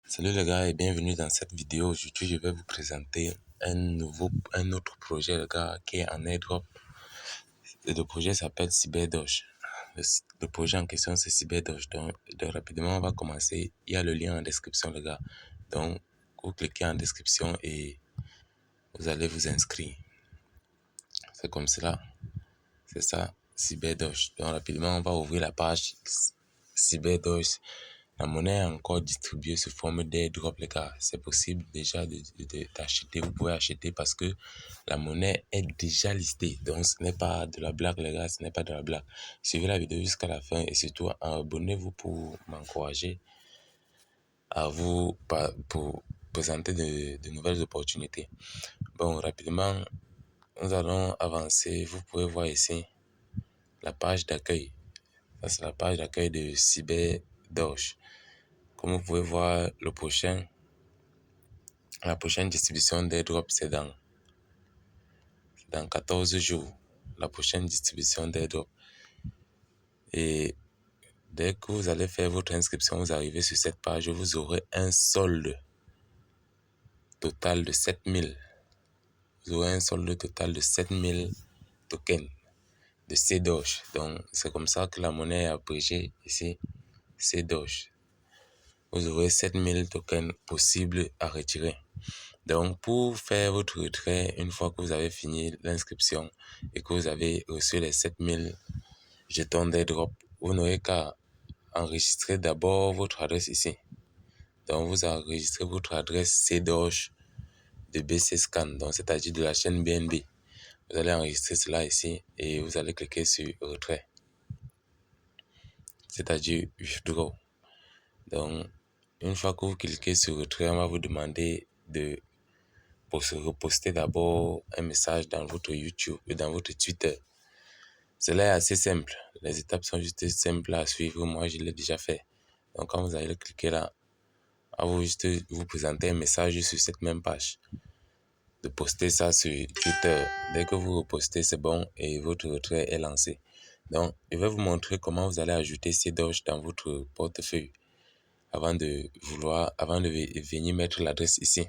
Salut les gars et bienvenue dans cette vidéo. Aujourd'hui, je vais vous présenter un autre projet, les gars, qui est en airdrop. Le projet s'appelle CyberDoge. Le projet en question, c'est CyberDoge. Donc, rapidement, on va commencer. Il y a le lien en description, les gars. Donc, vous cliquez en description et vous allez vous inscrire. C'est comme cela. C'est ça, CyberDoge. Donc, rapidement, on va ouvrir la page CyberDoge. La monnaie est encore distribuée sous forme d'airdrop, les gars. C'est possible déjà d'acheter. Vous pouvez acheter parce que la monnaie est déjà listée. Donc, ce n'est pas de la blague, les gars. Ce n'est pas de la blague. Suivez la vidéo jusqu'à la fin et surtout, abonnez-vous pour m'encourager à vous pour présenter de nouvelles opportunités. Bon, rapidement, nous allons avancer. Vous pouvez voir ici la page d'accueil. Ça, c'est la page d'accueil de CyberDoge. Comme vous pouvez voir, la prochaine distribution d'airdrop, c'est dans 14 jours. La prochaine distribution d'airdrop. Et dès que vous allez faire votre inscription, vous arrivez sur cette page, vous aurez un solde total de 7000. Vous aurez un solde total de 7000 tokens de CDoge. Donc, c'est comme ça que la monnaie est abrégée ici, CDoge. Vous aurez 7000 tokens possibles à retirer. Donc, pour faire votre retrait, une fois que vous avez fini l'inscription et que vous avez reçu les 7000 jetons d'airdrop, vous n'aurez qu'à enregistrer d'abord votre adresse ici. Donc, vous enregistrez votre adresse CDoge de BC Scan, donc c'est-à-dire de la chaîne BNB. Vous allez enregistrer cela ici et vous allez cliquer sur retrait, c'est-à-dire withdraw. Donc, une fois que vous cliquez sur retrait, on va vous demander de reposter d'abord un message dans votre YouTube et dans votre Twitter. Cela est assez simple. Les étapes sont juste simples à suivre. Moi, je l'ai déjà fait. Donc, quand vous allez cliquer là, à vous juste vous présenter un message sur cette même page. De poster ça sur Twitter. Dès que vous repostez, c'est bon et votre retrait est lancé. Donc, je vais vous montrer comment vous allez ajouter ces doges dans votre portefeuille avant de venir mettre l'adresse ici.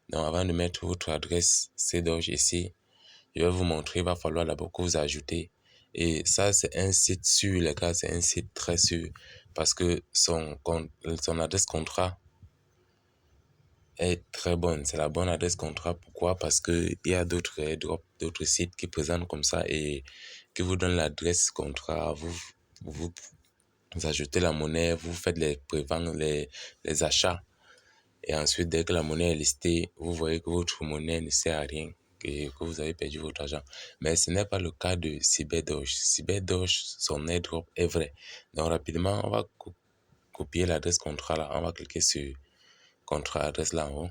Donc, avant de mettre votre adresse CDoge ici, je vais vous montrer, il va falloir d'abord que vous ajoutez. Et ça, c'est un site sûr, les gars, c'est un site très sûr parce que son adresse contrat est très bonne. C'est la bonne adresse contrat. Pourquoi? Parce qu'il y a d'autres airdrops, d'autres sites qui présentent comme ça et qui vous donnent l'adresse contrat. Vous ajoutez la monnaie, vous faites les préventes, les achats. Et ensuite, dès que la monnaie est listée, vous voyez que votre monnaie ne sert à rien et que vous avez perdu votre argent. Mais ce n'est pas le cas de CyberDoge. CyberDoge, son airdrop est vrai. Donc, rapidement, on va copier l'adresse contrat là. On va cliquer sur contrat adresse là en haut.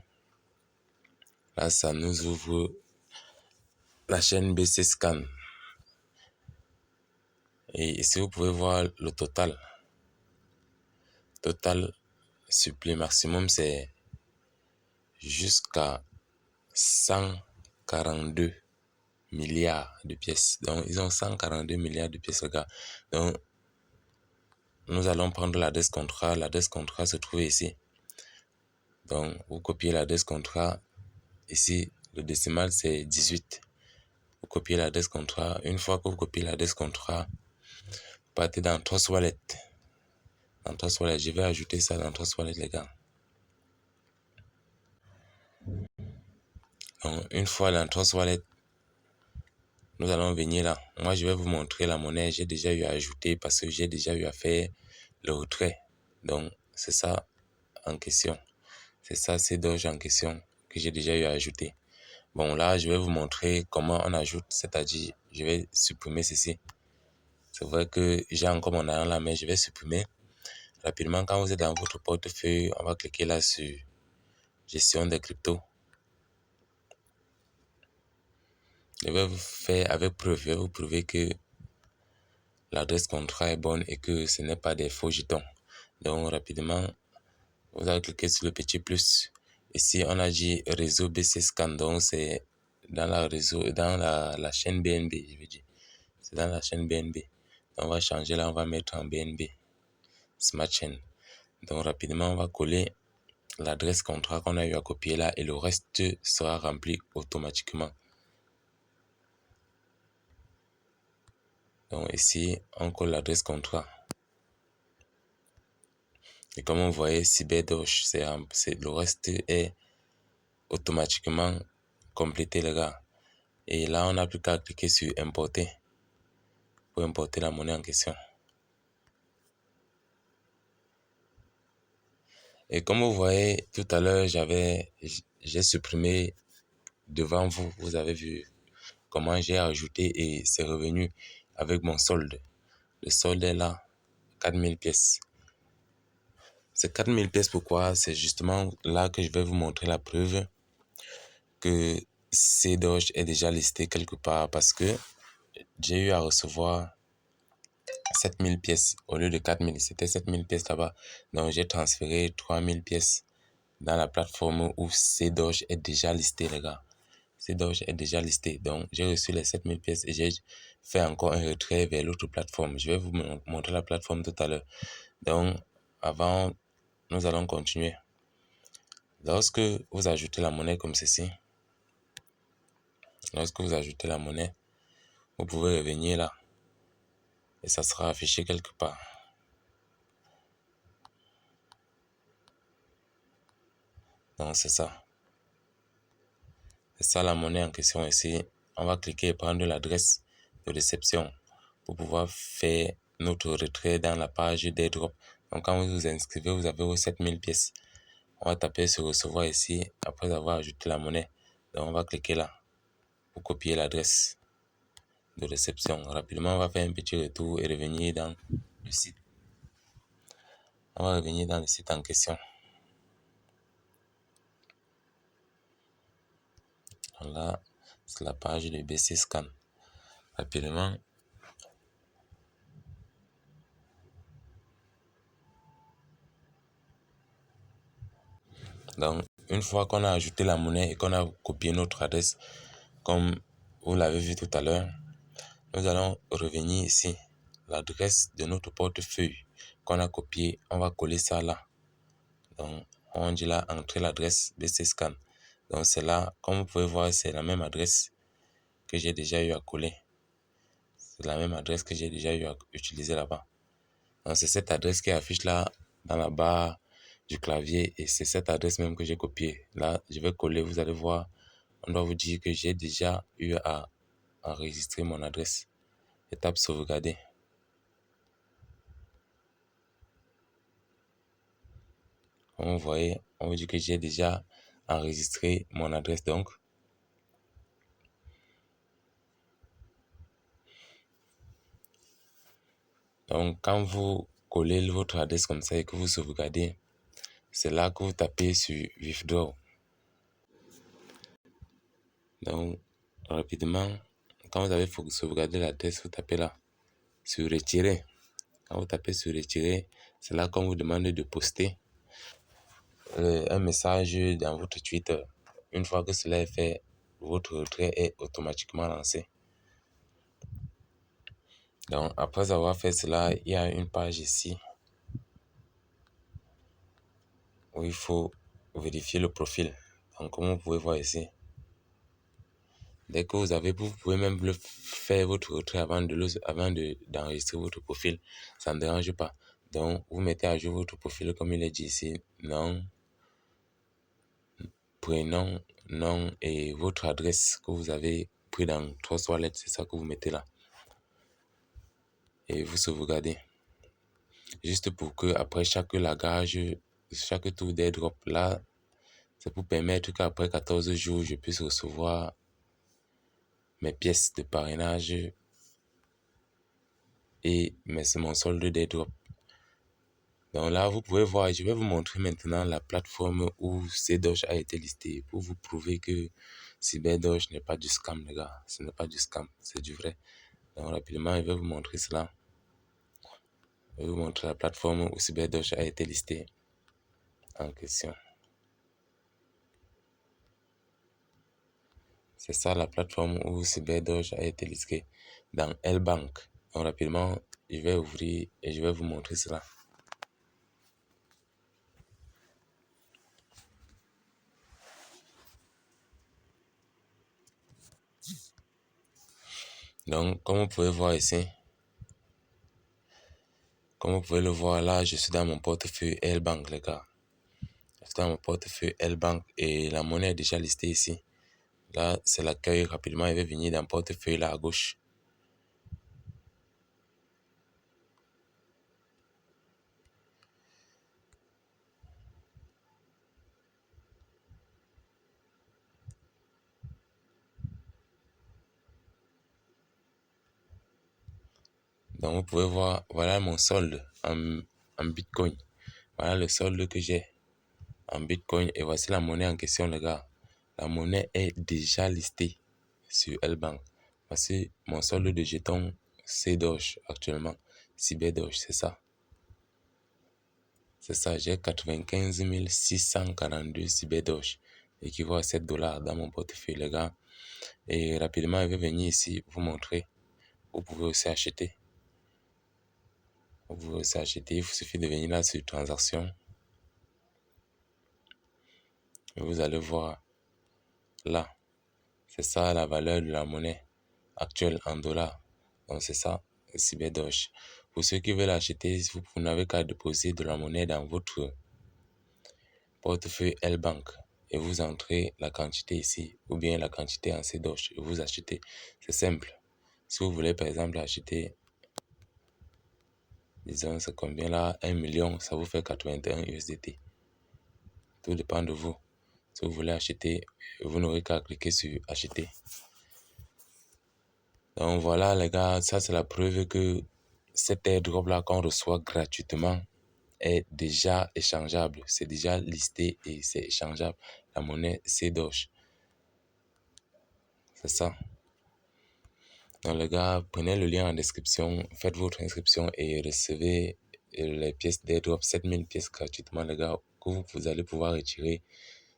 Là, ça nous ouvre la chaîne BC Scan. Et ici, vous pouvez voir le total. Total supplément maximum, c'est jusqu'à 142 milliards de pièces. Donc, ils ont 142 milliards de pièces, les gars. Donc, nous allons prendre l'adresse contrat. L'adresse contrat se trouve ici. Donc, vous copiez l'adresse contrat. Ici, le décimal, c'est 18. Vous copiez l'adresse contrat. Une fois que vous copiez l'adresse contrat, vous partez dans Trust Wallet. Dans Trust Wallet, je vais ajouter ça dans Trust Wallet, les gars. Donc, une fois dans Trust Wallet, nous allons venir là. Moi, je vais vous montrer la monnaie. J'ai déjà eu à ajouter parce que j'ai déjà eu à faire le retrait. Donc, c'est ça en question. C'est ça, c'est Doge en question que j'ai déjà eu à ajouter. Bon, là, je vais vous montrer comment on ajoute. C'est-à-dire, je vais supprimer ceci. C'est vrai que j'ai encore mon argent là, mais je vais supprimer. Rapidement, quand vous êtes dans votre portefeuille, on va cliquer là sur gestion des cryptos. Je vais vous faire avec preuve. Je vais vous prouver que l'adresse contrat est bonne et que ce n'est pas des faux jetons. Donc, rapidement, vous allez cliquer sur le petit plus. Ici, on a dit réseau BC Scan. Donc, c'est dans la chaîne BNB, je veux dire. C'est dans la chaîne BNB. Donc, on va changer là, on va mettre en BNB. Smart Chain. Donc, rapidement, on va coller l'adresse contrat qu'on a eu à copier là et le reste sera rempli automatiquement. Donc ici, on colle l'adresse contrat. Et comme vous voyez, Cyberdosh, le reste est automatiquement complété, les gars. Et là, on n'a plus qu'à cliquer sur importer pour importer la monnaie en question. Et comme vous voyez, tout à l'heure, j'ai supprimé devant vous. Vous avez vu comment j'ai ajouté et c'est revenu avec mon solde. Le solde est là, 4000 pièces. C'est 4000 pièces pourquoi? C'est justement là que je vais vous montrer la preuve que CDoge est déjà listé quelque part parce que j'ai eu à recevoir 7000 pièces au lieu de 4000. C'était 7000 pièces là-bas. Donc j'ai transféré 3000 pièces dans la plateforme où CDoge est déjà listé, les gars. CDoge est déjà listé. Donc j'ai reçu les 7000 pièces et j'ai fait encore un retrait vers l'autre plateforme. Je vais vous montrer la plateforme tout à l'heure. Donc avant, nous allons continuer. Lorsque vous ajoutez la monnaie comme ceci, vous pouvez revenir là et ça sera affiché quelque part. Donc c'est ça. C'est ça la monnaie en question ici. On va cliquer et prendre l'adresse de réception pour pouvoir faire notre retrait dans la page d'airdrop. Donc quand vous vous inscrivez, vous avez vos 7000 pièces. On va taper sur recevoir ici après avoir ajouté la monnaie. Donc on va cliquer là pour copier l'adresse de réception. Rapidement, on va faire un petit retour et revenir dans le site. On va revenir dans le site en question. Donc là, c'est la page de BC Scan. Rapidement. Donc, une fois qu'on a ajouté la monnaie et qu'on a copié notre adresse, comme vous l'avez vu tout à l'heure, nous allons revenir ici. L'adresse de notre portefeuille qu'on a copié, on va coller ça là. Donc, on dit là, entrer l'adresse BC Scan. Donc, c'est là, comme vous pouvez voir, c'est la même adresse que j'ai déjà eu à coller. C'est la même adresse que j'ai déjà eu à utiliser là-bas. Donc, c'est cette adresse qui affiche là dans la barre du clavier et c'est cette adresse même que j'ai copiée. Là, je vais coller, vous allez voir, on doit vous dire que j'ai déjà eu à enregistrer mon adresse. Étape sauvegarder. Comme vous voyez, on vous dit que j'ai déjà enregistré mon adresse donc. Donc, quand vous collez votre adresse comme ça et que vous sauvegardez, c'est là que vous tapez sur withdraw. Donc, rapidement, quand vous avez sauvegardé l'adresse, vous tapez là sur retirer. Quand vous tapez sur retirer, c'est là qu'on vous demande de poster un message dans votre Twitter. Une fois que cela est fait, votre retrait est automatiquement lancé. Donc, après avoir fait cela, il y a une page ici où il faut vérifier le profil. Donc, comme vous pouvez voir ici, dès que vous pouvez même faire votre retrait avant d'enregistrer votre profil. Ça ne dérange pas. Donc, vous mettez à jour votre profil comme il est dit ici. Nom, prénom, nom et votre adresse que vous avez pris dans 3 lettres. C'est ça que vous mettez là. Et vous sauvegardez. Juste pour que après chaque lagage, chaque tour d'airdrop là, c'est pour permettre qu'après 14 jours, je puisse recevoir mes pièces de parrainage et mon solde d'airdrop. Donc là, vous pouvez voir, je vais vous montrer maintenant la plateforme où CDoge a été listé pour vous prouver que CyberDoge n'est pas du scam, les gars. Ce n'est pas du scam, c'est du vrai. Donc rapidement, je vais vous montrer cela. Je vais vous montrer la plateforme où CyberDoge a été listé en question. C'est ça la plateforme où CyberDoge a été listé dans L-Bank. Donc rapidement, je vais ouvrir et je vais vous montrer cela. Donc, comme vous pouvez voir ici, comme vous pouvez le voir là, je suis dans mon portefeuille L-Bank, les gars. Je suis dans mon portefeuille L-Bank et la monnaie est déjà listée ici. Là, c'est l'accueil rapidement. Il va venir dans le portefeuille là à gauche. Donc, vous pouvez voir, voilà mon solde en Bitcoin. Voilà le solde que j'ai en Bitcoin. Et voici la monnaie en question, les gars. La monnaie est déjà listée sur L-Bank. Voici mon solde de jetons C-Doge actuellement. CBDoge, c'est ça. C'est ça, j'ai 95 642 CBDoge, équivaut à 7 dollars dans mon portefeuille, les gars. Et rapidement, je vais venir ici vous montrer. Vous pouvez aussi acheter. Vous pouvez aussi acheter. Il vous suffit de venir là sur transactions. Et vous allez voir là. C'est ça la valeur de la monnaie actuelle en dollars. Donc c'est ça, CBDoge. Pour ceux qui veulent acheter, vous n'avez qu'à déposer de la monnaie dans votre portefeuille L-Bank et vous entrez la quantité ici ou bien la quantité en C-Doge et vous achetez. C'est simple. Si vous voulez par exemple acheter, disons c'est combien là, 1 million, ça vous fait 81 USDT. Tout dépend de vous. Si vous voulez acheter, vous n'aurez qu'à cliquer sur acheter. Donc voilà les gars, ça c'est la preuve que cet airdrop là qu'on reçoit gratuitement est déjà échangeable. C'est déjà listé et c'est échangeable. La monnaie C-Doge. C'est ça. Donc les gars, prenez le lien en description, faites votre inscription et recevez les pièces d'airdrop, 7000 pièces gratuitement les gars, que vous allez pouvoir retirer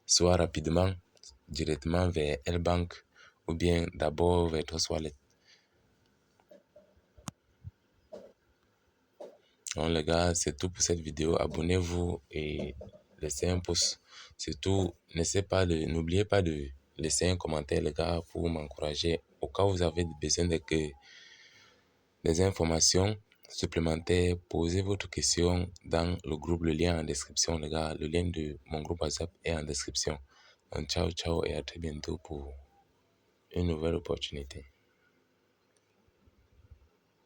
soit rapidement, directement vers L-Bank ou bien d'abord vers Trust Wallet. Donc les gars, c'est tout pour cette vidéo. Abonnez-vous et laissez un pouce. Surtout, n'oubliez pas de laisser un commentaire les gars pour m'encourager. Au cas où vous avez besoin des informations supplémentaires, posez votre question dans le groupe, le lien en description les gars. Le lien de mon groupe WhatsApp est en description. Donc ciao ciao et à très bientôt pour une nouvelle opportunité.